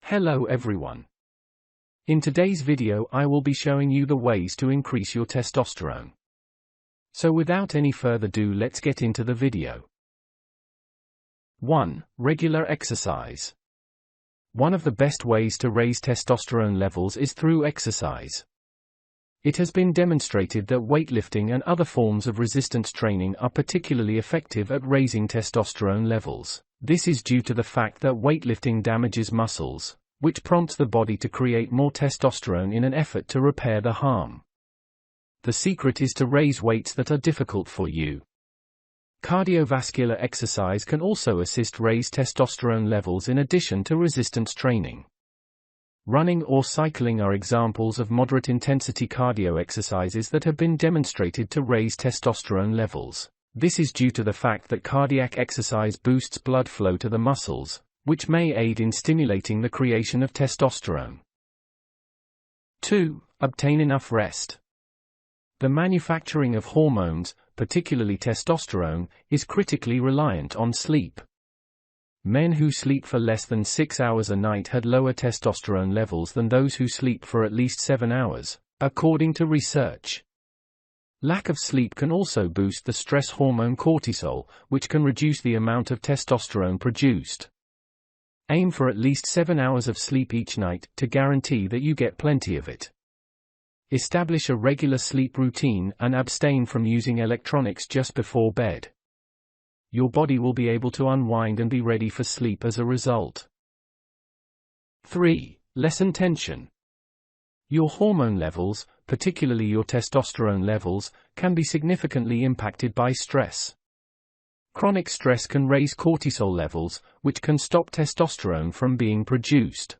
Hello everyone. In today's video I will be showing you the ways to increase your testosterone. So without any further ado, let's get into the video. 1. Regular exercise. One of the best ways to raise testosterone levels is through exercise. It has been demonstrated that weightlifting and other forms of resistance training are particularly effective at raising testosterone levels. This is due to the fact that weightlifting damages muscles, which prompts the body to create more testosterone in an effort to repair the harm. The secret is to raise weights that are difficult for you. Cardiovascular exercise can also assist raise testosterone levels in addition to resistance training. Running or cycling are examples of moderate intensity cardio exercises that have been demonstrated to raise testosterone levels. This is due to the fact that cardiac exercise boosts blood flow to the muscles, which may aid in stimulating the creation of testosterone. 2. Obtain enough rest. The manufacturing of hormones, particularly testosterone, is critically reliant on sleep. Men who sleep for less than 6 hours a night had lower testosterone levels than those who sleep for at least 7 hours, according to research. Lack of sleep can also boost the stress hormone cortisol, which can reduce the amount of testosterone produced. Aim for at least 7 hours of sleep each night to guarantee that you get plenty of it. Establish a regular sleep routine and abstain from using electronics just before bed. Your body will be able to unwind and be ready for sleep as a result. 3. Lessen tension. Your hormone levels, particularly your testosterone levels, can be significantly impacted by stress. Chronic stress can raise cortisol levels, which can stop testosterone from being produced.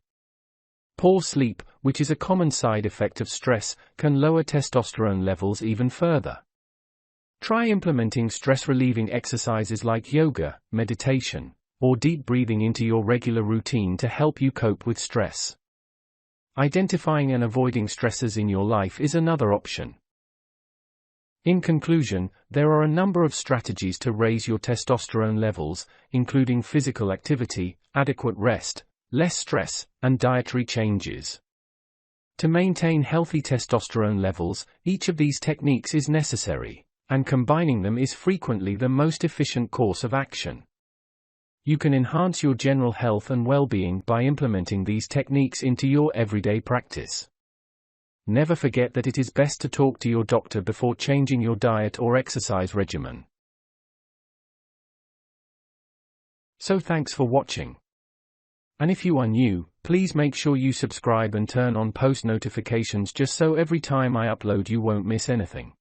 Poor sleep, which is a common side effect of stress, can lower testosterone levels even further. Try implementing stress-relieving exercises like yoga, meditation, or deep breathing into your regular routine to help you cope with stress. Identifying and avoiding stressors in your life is another option. In conclusion, there are a number of strategies to raise your testosterone levels, including physical activity, adequate rest, less stress, and dietary changes. To maintain healthy testosterone levels, each of these techniques is necessary, and combining them is frequently the most efficient course of action. You can enhance your general health and well-being by implementing these techniques into your everyday practice. Never forget that it is best to talk to your doctor before changing your diet or exercise regimen. So thanks for watching. And if you are new, please make sure you subscribe and turn on post notifications just so every time I upload you won't miss anything.